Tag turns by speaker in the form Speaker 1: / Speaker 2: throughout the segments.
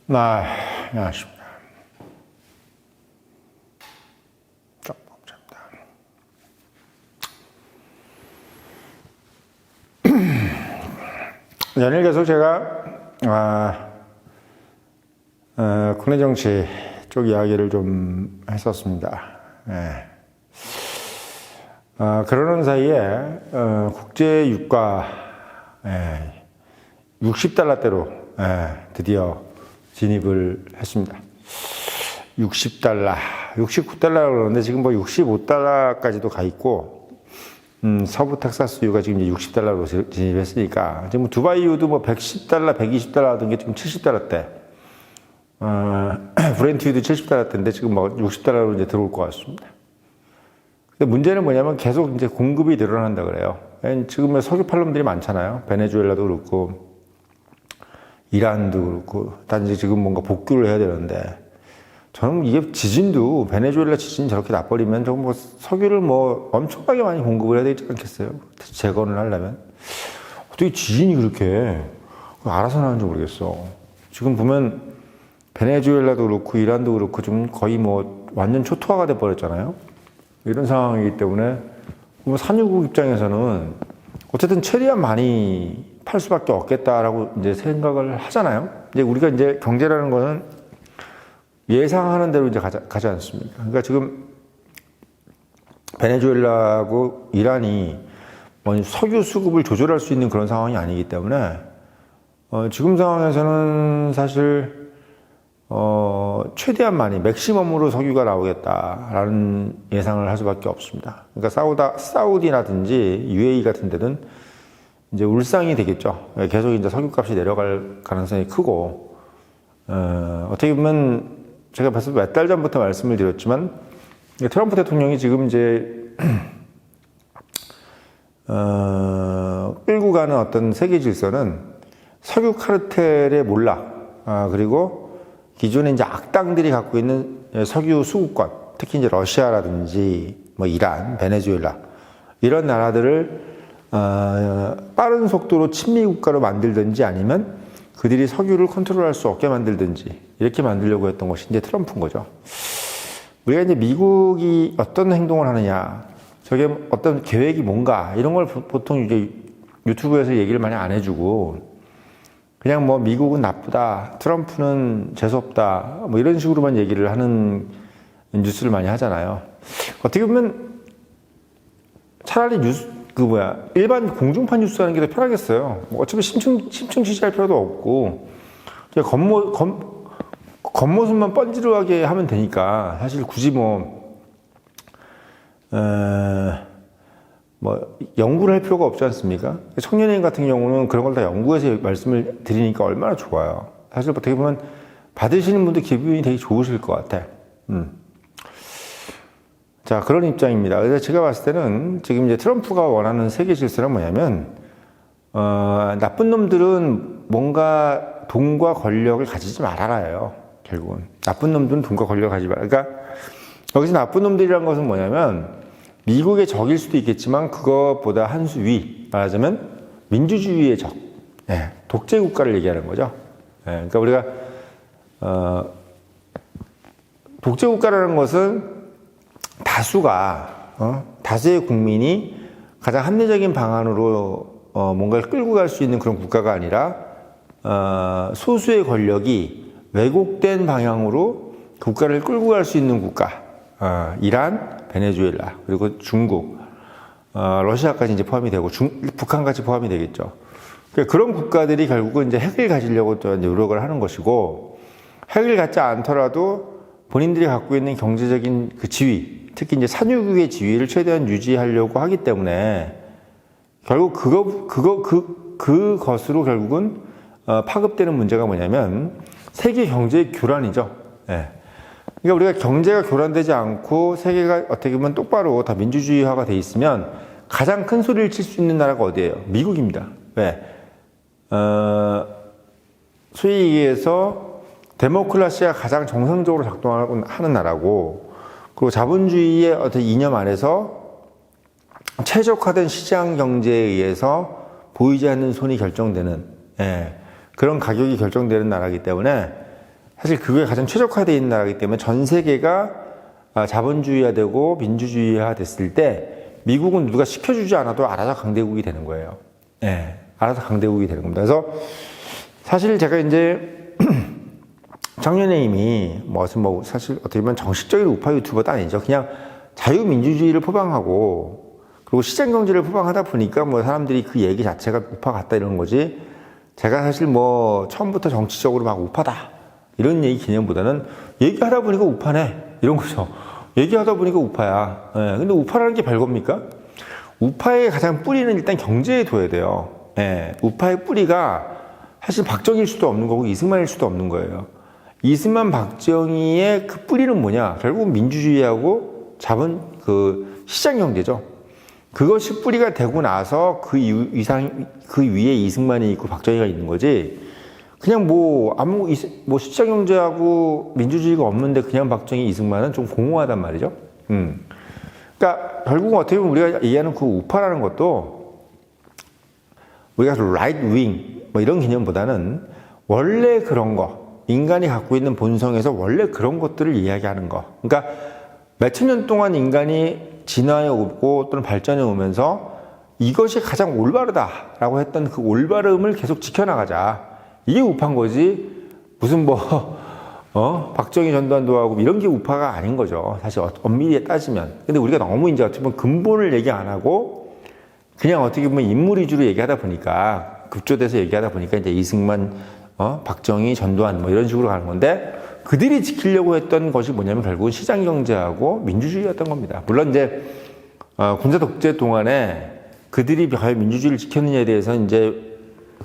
Speaker 1: 안녕하십니까. 연일 계속 제가 국내 정치 쪽 이야기를 좀 했었습니다. 그러는 사이에 국제 유가 60달러대로 드디어 진입을 했습니다. 60달러, 69달러 그러는데 지금 뭐 65달러까지도 가 있고, 서부 텍사스유가 지금 이제 60달러로 진입했으니까, 지금 두바이유도 뭐 110달러, 120달러 하던 게 지금 70달러대, 브렌트유도 70달러대인데 지금 뭐 60달러로 이제 들어올 것 같습니다. 근데 문제는 뭐냐면 계속 이제 공급이 늘어난다 그래요. 지금 석유 팔놈들이 많잖아요. 베네수엘라도 그렇고, 이란도 그렇고, 단지 지금 뭔가 복구를 해야 되는데, 저는 이게 지진도, 베네수엘라 지진 저렇게 나버리면 좀 뭐 석유를 뭐 엄청나게 많이 공급을 해야 되지 않겠어요? 재건을 하려면. 어떻게 지진이 그렇게 알아서 나는지 모르겠어. 지금 보면 베네수엘라도 그렇고, 이란도 그렇고, 좀 거의 뭐 완전 초토화가 돼버렸잖아요? 이런 상황이기 때문에, 뭐 산유국 입장에서는 어쨌든 최대한 많이 팔 수밖에 없겠다라고 이제 생각을 하잖아요. 이제 우리가 이제 경제라는 거는 예상하는 대로 이제 가지 않습니까? 그러니까 지금 베네수엘라하고 이란이 뭐 석유 수급을 조절할 수 있는 그런 상황이 아니기 때문에 지금 상황에서는 사실 최대한 많이 맥시멈으로 석유가 나오겠다라는 예상을 할 수밖에 없습니다. 그러니까 사우디라든지 UAE 같은 데는 이제 울상이 되겠죠. 계속 이제 석유값이 내려갈 가능성이 크고, 어떻게 보면 제가 벌써 몇 달 전부터 말씀을 드렸지만, 트럼프 대통령이 지금 이제, 끌고 가는 어떤 세계 질서는 석유 카르텔의 몰락, 그리고 기존에 이제 악당들이 갖고 있는 석유 수급권, 특히 이제 러시아라든지 뭐 이란, 베네수엘라, 이런 나라들을 빠른 속도로 친미 국가로 만들든지 아니면 그들이 석유를 컨트롤할 수 없게 만들든지 이렇게 만들려고 했던 것이 이제 트럼프인 거죠. 우리가 이제 미국이 어떤 행동을 하느냐, 저게 어떤 계획이 뭔가 이런 걸 보통 이제 유튜브에서 얘기를 많이 안 해주고 그냥 뭐 미국은 나쁘다, 트럼프는 재수없다, 뭐 이런 식으로만 얘기를 하는 뉴스를 많이 하잖아요. 어떻게 보면 차라리 일반 공중파 뉴스 하는 게 더 편하겠어요. 뭐 어차피 심층 취재할 필요도 없고, 그냥 겉모습만 번지르하게 하면 되니까, 사실 굳이 연구를 할 필요가 없지 않습니까? 청년회의 같은 경우는 그런 걸 다 연구해서 말씀을 드리니까 얼마나 좋아요. 사실 어떻게 보면 받으시는 분들 기분이 되게 좋으실 것 같아. 자, 그런 입장입니다. 그래서 제가 봤을 때는 지금 이제 트럼프가 원하는 세계 질서는 뭐냐면, 나쁜 놈들은 뭔가 돈과 권력을 가지지 말아라예요. 결국은. 나쁜 놈들은 돈과 권력을 가지지 말아라. 그러니까 여기서 나쁜 놈들이란 것은 뭐냐면, 미국의 적일 수도 있겠지만 그것보다 한 수 위, 말하자면 민주주의의 적, 독재 국가를 얘기하는 거죠. 그러니까 우리가 독재 국가라는 것은 다수의 국민이 가장 합리적인 방안으로 뭔가를 끌고 갈 수 있는 그런 국가가 아니라 소수의 권력이 왜곡된 방향으로 국가를 끌고 갈 수 있는 국가, 이란, 베네수엘라, 그리고 중국, 러시아까지 이제 포함이 되고 북한까지 포함이 되겠죠. 그러니까 그런 국가들이 결국은 이제 핵을 가지려고 또 노력을 하는 것이고, 핵을 갖지 않더라도 본인들이 갖고 있는 경제적인 그 지위, 특히 이제 산유국의 지위를 최대한 유지하려고 하기 때문에 결국 그것으로 결국은 파급되는 문제가 뭐냐면 세계 경제의 교란이죠. 그러니까 우리가 경제가 교란되지 않고 세계가 어떻게 보면 똑바로 다 민주주의화가 돼 있으면 가장 큰 소리를 칠 수 있는 나라가 어디예요? 미국입니다. 왜? 소위 얘기해서 데모크라시가 가장 정상적으로 작동하는 나라고, 그리고 자본주의의 어떤 이념 안에서 최적화된 시장 경제에 의해서 보이지 않는 손이 결정되는, 그런 가격이 결정되는 나라이기 때문에 사실 그게 가장 최적화되어 있는 나라이기 때문에 전 세계가 자본주의화되고 민주주의화 됐을 때 미국은 누가 시켜주지 않아도 알아서 강대국이 되는 거예요. 예, 알아서 강대국이 되는 겁니다. 그래서 사실 제가 이제 작년에 이미 사실 어떻게 보면 정식적인 우파 유튜버도 아니죠. 그냥 자유민주주의를 포방하고 그리고 시장경제를 포방하다 보니까 사람들이 그 얘기 자체가 우파 같다 이런 거지. 제가 사실 처음부터 정치적으로 막 우파다 이런 얘기 개념보다는 얘기하다 보니까 우파네 이런 거죠. 얘기하다 보니까 우파야. 예, 근데 우파라는 게 별겁니까? 우파의 가장 뿌리는 일단 경제에 둬야 돼요. 예, 우파의 뿌리가 사실 박정희일 수도 없는 거고 이승만일 수도 없는 거예요. 이승만 박정희의 그 뿌리는 뭐냐? 결국 민주주의하고 시장 경제죠. 그것이 뿌리가 되고 나서 그 위에 이승만이 있고 박정희가 있는 거지. 그냥 시장 경제하고 민주주의가 없는데 그냥 박정희, 이승만은 좀 공허하단 말이죠. 그러니까 결국은 어떻게 보면 우리가 이해하는 그 우파라는 것도 우리가 right wing 이런 개념보다는 원래 그런 거, 인간이 갖고 있는 본성에서 원래 그런 것들을 이야기하는 거. 그러니까 몇천 년 동안 인간이 진화해 오고 또는 발전해 오면서 이것이 가장 올바르다라고 했던 그 올바름을 계속 지켜나가자. 이게 우파인 거지. 무슨 박정희 전두환도하고 이런 게 우파가 아닌 거죠. 사실 엄밀히 따지면. 근데 우리가 너무 이제 어떻게 보면 근본을 얘기 안 하고 그냥 어떻게 보면 인물 위주로 얘기하다 보니까 급조돼서 얘기하다 보니까 이제 이승만, 박정희, 전두환 이런 식으로 가는 건데 그들이 지키려고 했던 것이 뭐냐면 결국은 시장 경제하고 민주주의였던 겁니다. 물론 이제 군사 독재 동안에 그들이 과연 민주주의를 지켰느냐에 대해서 이제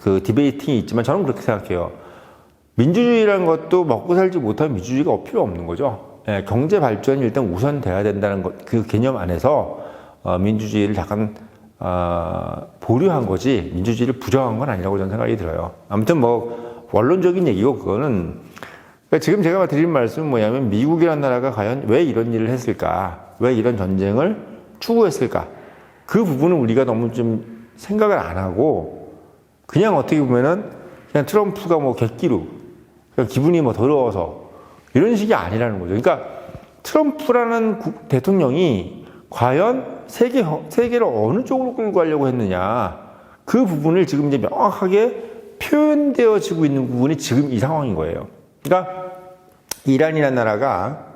Speaker 1: 그 디베이팅이 있지만 저는 그렇게 생각해요. 민주주의라는 것도 먹고 살지 못하면 민주주의가 필요 없는 거죠. 예, 경제 발전이 일단 우선돼야 된다는 것, 그 개념 안에서 민주주의를 잠깐 보류한 거지 민주주의를 부정한 건 아니라고 저는 생각이 들어요. 아무튼 원론적인 얘기고 그거는 그러니까 지금 제가 드린 말씀은 뭐냐면 미국이라는 나라가 과연 왜 이런 일을 했을까? 왜 이런 전쟁을 추구했을까? 그 부분은 우리가 너무 좀 생각을 안 하고 그냥 어떻게 보면은 그냥 트럼프가 객기루 그냥 기분이 더러워서 이런 식이 아니라는 거죠. 그러니까 트럼프라는 대통령이 과연 세계를 어느 쪽으로 끌고 가려고 했느냐 그 부분을 지금 이제 명확하게 표현되어지고 있는 부분이 지금 이 상황인 거예요. 그러니까 이란이라는 나라가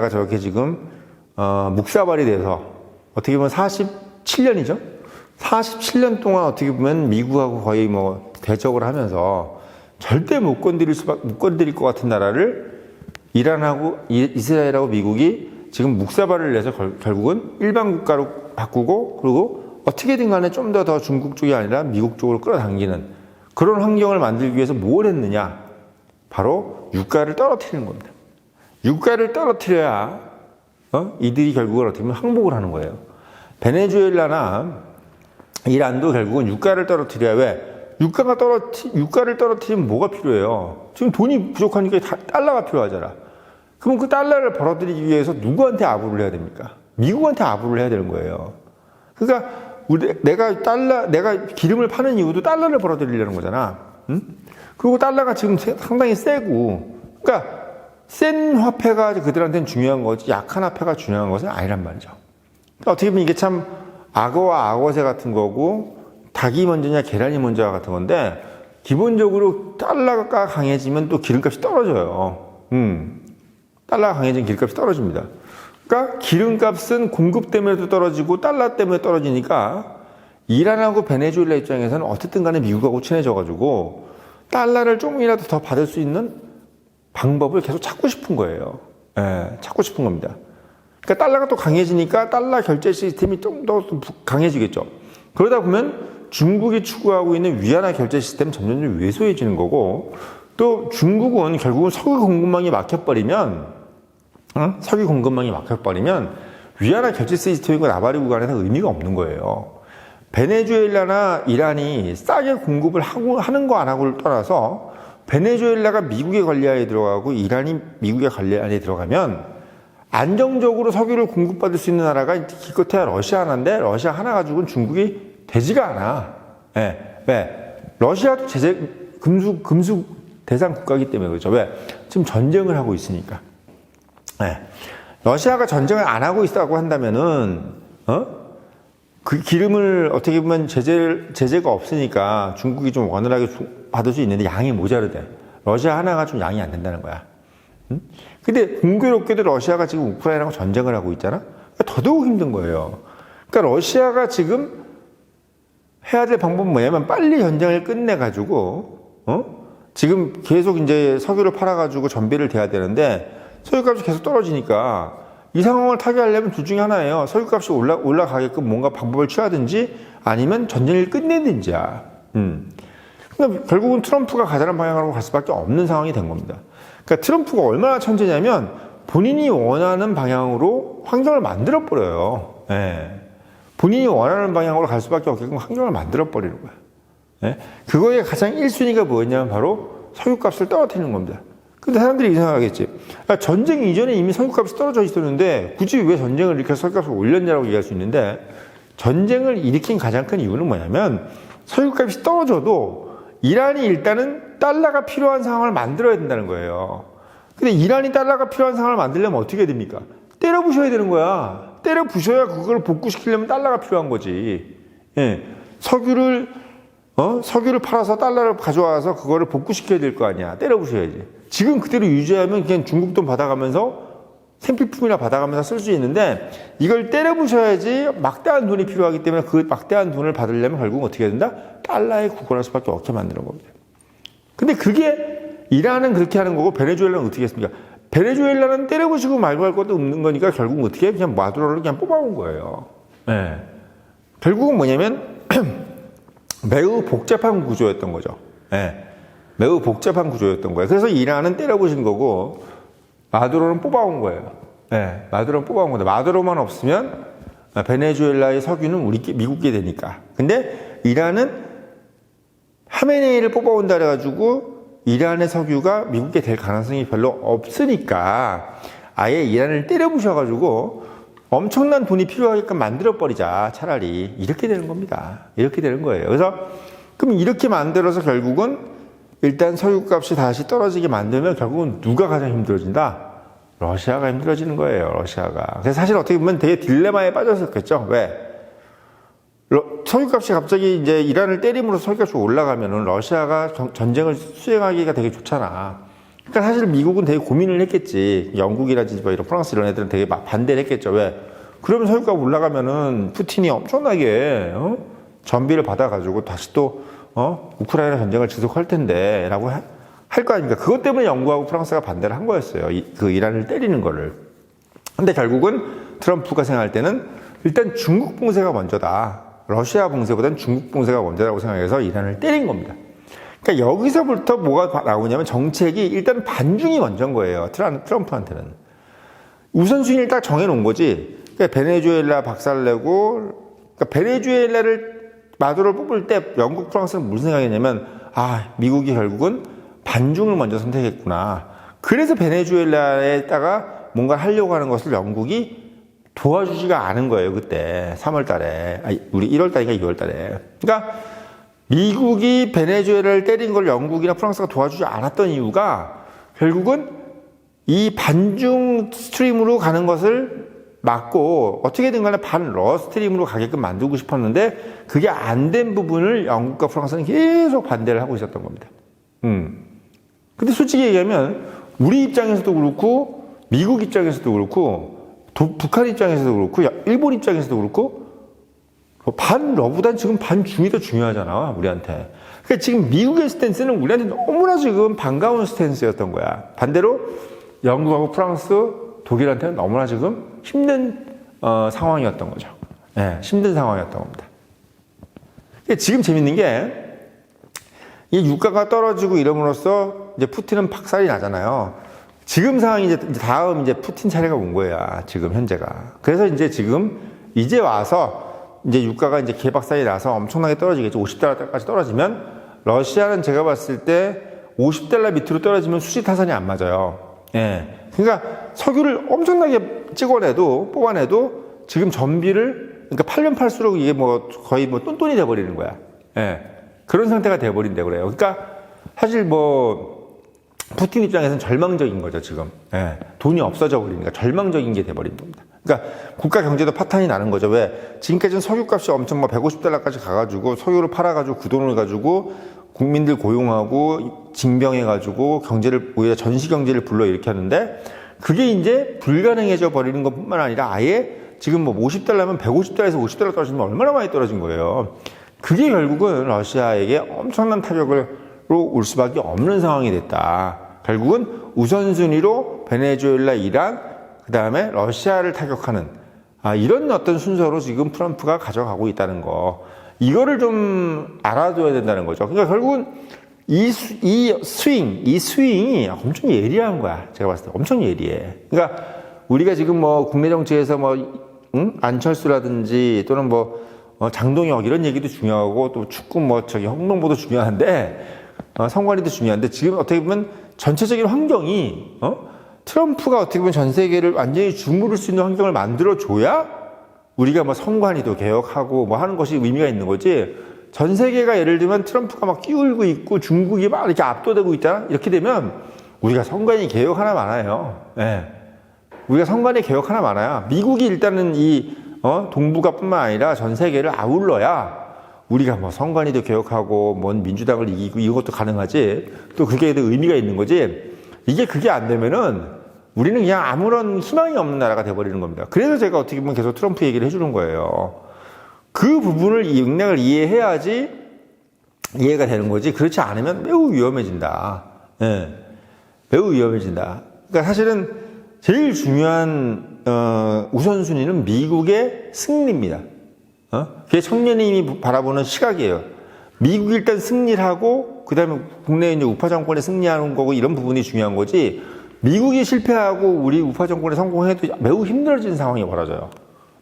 Speaker 1: 저렇게 지금 묵사발이 돼서 어떻게 보면 47년이죠. 47년 동안 어떻게 보면 미국하고 거의 대적을 하면서 절대 못 건드릴 것 같은 나라를 이란하고 이스라엘하고 미국이 지금 묵사발을 내서 결국은 일반 국가로 바꾸고 그리고 어떻게든 간에 좀 더 중국 쪽이 아니라 미국 쪽으로 끌어당기는 그런 환경을 만들기 위해서 뭘 했느냐? 바로 유가를 떨어뜨리는 겁니다. 유가를 떨어뜨려야 이들이 결국은 어떻게 보면 항복을 하는 거예요. 베네수엘라나 이란도 결국은 유가를 떨어뜨려야 왜? 유가를 떨어뜨리면 뭐가 필요해요? 지금 돈이 부족하니까 달러가 필요하잖아. 그럼 그 달러를 벌어들이기 위해서 누구한테 아부를 해야 됩니까? 미국한테 아부를 해야 되는 거예요. 그러니까 내가 기름을 파는 이유도 달러를 벌어들이려는 거잖아. 응? 그리고 달러가 지금 상당히 세고, 그러니까 센 화폐가 그들한테는 중요한 거지 약한 화폐가 중요한 것은 아니란 말이죠. 그러니까 어떻게 보면 이게 참 악어와 악어새 같은 거고 닭이 먼저냐 계란이 먼저냐 같은 건데 기본적으로 달러가 강해지면 또 기름값이 떨어져요. 달러가 강해지면 기름값이 떨어집니다. 그러니까 기름값은 공급 때문에도 떨어지고 달러 때문에 떨어지니까 이란하고 베네수엘라 입장에서는 어쨌든 간에 미국하고 친해져가지고 달러를 조금이라도 더 받을 수 있는 방법을 계속 찾고 싶은 거예요. 예, 찾고 싶은 겁니다. 그러니까 달러가 또 강해지니까 달러 결제 시스템이 좀 더 강해지겠죠. 그러다 보면 중국이 추구하고 있는 위안화 결제 시스템 점점 왜소해지는 거고 또 중국은 결국은 석유 공급망이 막혀버리면 위안화 결제 시스템과 나바리 구간에서 의미가 없는 거예요. 베네수엘라나 이란이 싸게 공급을 하는 거 안 하고를 떠나서 베네수엘라가 미국의 관리하에 들어가고 이란이 미국의 관리하에 들어가면 안정적으로 석유를 공급받을 수 있는 나라가 기껏해야 러시아 하나인데 러시아 하나 가지고는 중국이 되지가 않아. 네. 왜? 러시아도 금수 대상 국가이기 때문에 그렇죠. 왜? 지금 전쟁을 하고 있으니까. 네. 러시아가 전쟁을 안 하고 있다고 한다면은, 그 기름을 어떻게 보면 제재가 없으니까 중국이 좀 원활하게 받을 수 있는데 양이 모자르대. 러시아 하나가 좀 양이 안 된다는 거야. 응? 근데 공교롭게도 러시아가 지금 우크라이나하고 전쟁을 하고 있잖아? 그러니까 더더욱 힘든 거예요. 그러니까 러시아가 지금 해야 될 방법은 뭐냐면 빨리 전쟁을 끝내가지고, 지금 계속 이제 석유를 팔아가지고 전비를 대야 되는데 석유값이 계속 떨어지니까 이 상황을 타개하려면 둘 중에 하나예요. 석유값이 올라가게끔 뭔가 방법을 취하든지 아니면 전쟁을 끝내든지야. 그러니까 결국은 트럼프가 가자는 방향으로 갈 수밖에 없는 상황이 된 겁니다. 그러니까 트럼프가 얼마나 천재냐면 본인이 원하는 방향으로 환경을 만들어 버려요. 예. 본인이 원하는 방향으로 갈 수밖에 없게끔 환경을 만들어 버리는 거야. 예. 그거의 가장 1순위가 뭐였냐면 바로 석유값을 떨어뜨리는 겁니다. 근데 사람들이 이 생각하겠지. 전쟁 이전에 이미 석유값이 떨어져 있었는데 굳이 왜 전쟁을 일으켜서 석유값을 올렸냐고 얘기할 수 있는데 전쟁을 일으킨 가장 큰 이유는 뭐냐면 석유값이 떨어져도 이란이 일단은 달러가 필요한 상황을 만들어야 된다는 거예요. 근데 이란이 달러가 필요한 상황을 만들려면 어떻게 해야 됩니까? 때려 부셔야 되는 거야. 때려 부셔야 그걸 복구시키려면 달러가 필요한 거지. 예. 석유를 팔아서 달러를 가져와서 그거를 복구시켜야 될 거 아니야. 때려 부셔야지. 지금 그대로 유지하면 그냥 중국 돈 받아가면서 생필품이나 받아가면서 쓸 수 있는데 이걸 때려 부셔야지 막대한 돈이 필요하기 때문에 그 막대한 돈을 받으려면 결국 어떻게 해야 된다? 달러에 구걸할 수밖에 없게 만드는 겁니다. 근데 그게 이란은 그렇게 하는 거고 베네수엘라는 어떻게 했습니까? 베네수엘라는 때려 부시고 말고 할 것도 없는 거니까 결국 어떻게 해? 그냥 마두로를 그냥 뽑아온 거예요. 네. 결국은 뭐냐면 매우 복잡한 구조였던 거죠. 네. 매우 복잡한 구조였던 거예요. 그래서 이란은 때려부신 거고 마두로는 뽑아온 거예요. 네, 마두로는 뽑아온 건데 마두로만 없으면 베네수엘라의 석유는 미국게 되니까. 근데 이란은 하메네이를 뽑아온다 그래가지고 이란의 석유가 미국게 될 가능성이 별로 없으니까 아예 이란을 때려부셔가지고 엄청난 돈이 필요하게끔 만들어버리자 차라리 이렇게 되는 겁니다. 이렇게 되는 거예요. 그래서 그럼 이렇게 만들어서 결국은 일단 석유값이 다시 떨어지게 만들면 결국은 누가 가장 힘들어진다? 러시아가 힘들어지는 거예요. 러시아가. 그래서 사실 어떻게 보면 되게 딜레마에 빠졌었겠죠. 왜? 석유값이 갑자기 이제 이란을 때림으로 석유값이 올라가면은 러시아가 전쟁을 수행하기가 되게 좋잖아. 그러니까 사실 미국은 되게 고민을 했겠지. 영국이라든지 뭐 이런 프랑스 이런 애들은 되게 막 반대를 했겠죠. 왜? 그러면 석유값 올라가면은 푸틴이 엄청나게 전비를 받아가지고 다시 또 우크라이나 전쟁을 지속할 텐데 라고 할 거 아닙니까? 그것 때문에 영국하고 프랑스가 반대를 한 거였어요. 그 이란을 때리는 거를. 근데 결국은 트럼프가 생각할 때는 일단 중국 봉쇄가 먼저다. 러시아 봉쇄보다는 중국 봉쇄가 먼저라고 생각해서 이란을 때린 겁니다. 그러니까 여기서부터 뭐가 나오냐면 정책이 일단 반중이 먼저인 거예요. 트럼프한테는. 우선순위를 딱 정해놓은 거지. 그러니까 베네수엘라 박살내고, 그러니까 베네수엘라를 마두로를 뽑을 때 영국, 프랑스는 무슨 생각이냐면 미국이 결국은 반중을 먼저 선택했구나. 그래서 베네수엘라에다가 뭔가 하려고 하는 것을 영국이 도와주지가 않은 거예요. 그때 3월 달에. 우리 1월 달인가 2월 달에. 그러니까 미국이 베네수엘라를 때린 걸 영국이나 프랑스가 도와주지 않았던 이유가 결국은 이 반중 스트림으로 가는 것을 맞고 어떻게든 간에 반러 스트림으로 가게끔 만들고 싶었는데 그게 안 된 부분을 영국과 프랑스는 계속 반대를 하고 있었던 겁니다. 근데 솔직히 얘기하면 우리 입장에서도 그렇고 미국 입장에서도 그렇고 북한 입장에서도 그렇고 일본 입장에서도 그렇고 반러보단 지금 반중이 더 중요하잖아 우리한테. 그러니까 지금 미국의 스탠스는 우리한테 너무나 지금 반가운 스탠스였던 거야. 반대로 영국하고 프랑스 독일한테는 너무나 지금 힘든 상황이었던 거죠. 네, 힘든 상황이었던 겁니다. 지금 재밌는 게 이 유가가 떨어지고 이름으로써 이제 푸틴은 박살이 나잖아요. 지금 상황이 이제 다음 이제 푸틴 차례가 온 거야. 지금 현재가. 그래서 이제 지금 이제 와서 이제 유가가 이제 개박살이 나서 엄청나게 떨어지겠죠. 50달러까지 떨어지면 러시아는 제가 봤을 때 50달러 밑으로 떨어지면 수지 타산이 안 맞아요. 예. 그러니까 석유를 엄청나게 뽑아내도 지금 전비를 그러니까 팔면 팔수록 이게 뭐 거의 뭐 똔똔이 돼버리는 거야. 예. 그런 상태가 돼버린다 그래요. 그러니까 사실 뭐 푸틴 입장에서는 절망적인 거죠, 지금. 예, 돈이 없어져 버리니까 절망적인 게 돼버린 겁니다. 그러니까 국가 경제도 파탄이 나는 거죠. 왜? 지금까지는 석유값이 엄청 뭐 $150까지 가가지고 석유를 팔아가지고 그 돈을 가지고 국민들 고용하고 징병해가지고 경제를, 오히려 전시 경제를 불러일으켰는데 그게 이제 불가능해져 버리는 것뿐만 아니라 아예 지금 뭐 $50면 150달러에서 $50 떨어지면 얼마나 많이 떨어진 거예요. 그게 결국은 러시아에게 엄청난 타격으로 올 수밖에 없는 상황이 됐다. 결국은 우선순위로 베네수엘라, 이란, 그 다음에 러시아를 타격하는 이런 어떤 순서로 지금 트럼프가 가져가고 있다는 거. 이거를 좀 알아둬야 된다는 거죠. 그러니까 결국은 이 스윙이 엄청 예리한 거야. 제가 봤을 때 엄청 예리해. 그러니까 우리가 지금 뭐 국내 정치에서 안철수라든지 또는 장동혁 이런 얘기도 중요하고 또 축구 홍명보도 중요한데 선관위도 중요한데 지금 어떻게 보면 전체적인 환경이 트럼프가 어떻게 보면 전 세계를 완전히 주무를 수 있는 환경을 만들어줘야 우리가 선관위도 개혁하고 하는 것이 의미가 있는 거지. 전 세계가 예를 들면 트럼프가 막 끼울고 있고 중국이 막 이렇게 압도되고 있잖아. 이렇게 되면 우리가 선관위 개혁 하나 많아요. 예. 우리가 선관위 개혁 하나 많아요. 미국이 일단은 동북아뿐만 아니라 전 세계를 아울러야 우리가 선관위도 개혁하고 민주당을 이기고 이것도 가능하지. 또 그게 의미가 있는 거지. 그게 안 되면은 우리는 그냥 아무런 희망이 없는 나라가 돼버리는 겁니다. 그래서 제가 어떻게 보면 계속 트럼프 얘기를 해주는 거예요. 그 부분을 맥락을 이해해야지 이해가 되는 거지. 그렇지 않으면 매우 위험해진다. 예. 매우 위험해진다. 그러니까 사실은 제일 중요한 우선순위는 미국의 승리입니다. 그게 청년님이 바라보는 시각이에요. 미국이 일단 승리를 하고 그 다음에 국내 이제 우파 정권에 승리하는 거고 이런 부분이 중요한 거지. 미국이 실패하고 우리 우파 정권에 성공해도 매우 힘들어지는 상황이 벌어져요.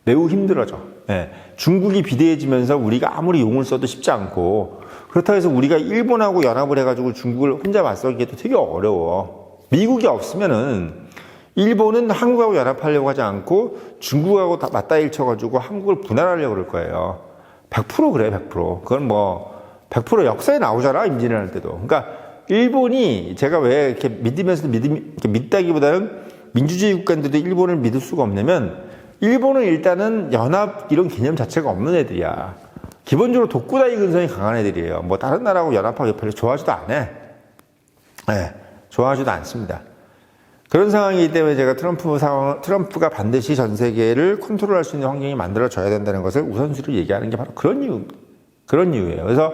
Speaker 1: 매우 힘들어져. 예. 중국이 비대해지면서 우리가 아무리 용을 써도 쉽지 않고 그렇다고 해서 우리가 일본하고 연합을 해가지고 중국을 혼자 맞서기에도 되게 어려워. 미국이 없으면은 일본은 한국하고 연합하려고 하지 않고 중국하고 다 맞다일 쳐가지고 한국을 분할하려고 그럴 거예요. 100% 그래, 100%. 그건 100% 역사에 나오잖아, 임진왜란 때도. 그러니까 일본이 제가 왜 이렇게 이렇게 믿다기보다는 민주주의 국가인데도 일본을 믿을 수가 없냐면 일본은 일단은 연합 이런 개념 자체가 없는 애들이야. 기본적으로 독고다이 근성이 강한 애들이에요. 다른 나라하고 연합하기 별로 좋아하지도 않아. 네, 좋아하지도 않습니다. 그런 상황이기 때문에 제가 트럼프가 반드시 전 세계를 컨트롤할 수 있는 환경이 만들어져야 된다는 것을 우선순위로 얘기하는 게 바로 그런 이유예요. 그래서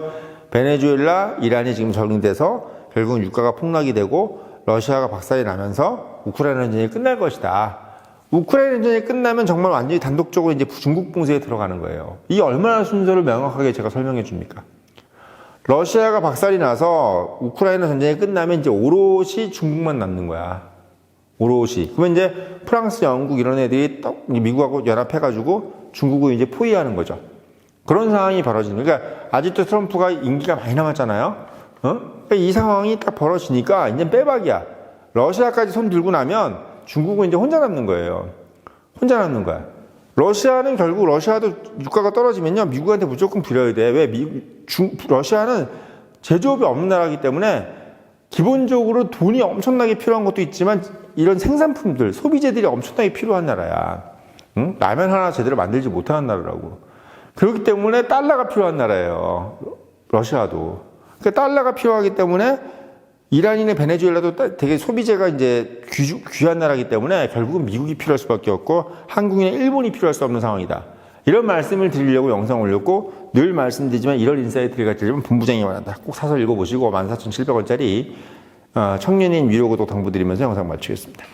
Speaker 1: 베네수엘라, 이란이 지금 적용돼서 결국은 유가가 폭락이 되고 러시아가 박살이 나면서 우크라이나 전쟁이 끝날 것이다. 우크라이나 전쟁이 끝나면 정말 완전히 단독적으로 이제 중국 봉쇄에 들어가는 거예요. 이 얼마나 순서를 명확하게 제가 설명해 줍니까? 러시아가 박살이 나서 우크라이나 전쟁이 끝나면 이제 오롯이 중국만 남는 거야. 오롯이. 그러면 이제 프랑스, 영국 이런 애들이 미국하고 연합해가지고 중국을 이제 포위하는 거죠. 그런 상황이 벌어지는. 그러니까 아직도 트럼프가 임기가 많이 남았잖아요. 그러니까 이 상황이 딱 벌어지니까 이제 빼박이야. 러시아까지 손 들고 나면 중국은 이제 혼자 남는 거예요. 혼자 남는 거야. 러시아는 결국 러시아도 유가가 떨어지면요 미국한테 무조건 빌어야 돼. 왜? 러시아는 제조업이 없는 나라이기 때문에 기본적으로 돈이 엄청나게 필요한 것도 있지만 이런 생산품들, 소비재들이 엄청나게 필요한 나라야. 응? 라면 하나 제대로 만들지 못하는 나라라고. 그렇기 때문에 달러가 필요한 나라예요. 러시아도. 그러니까 달러가 필요하기 때문에 이란이나 베네수엘라도 되게 소비재가 이제 귀한 나라이기 때문에 결국은 미국이 필요할 수밖에 없고 한국이나 일본이 필요할 수 없는 상황이다. 이런 말씀을 드리려고 영상 올렸고 늘 말씀드리지만 이런 인사이트를 가지려면 본부장이 말한다. 꼭 사서 읽어보시고 14,700원짜리 청년인 위로구독 당부드리면서 영상 마치겠습니다.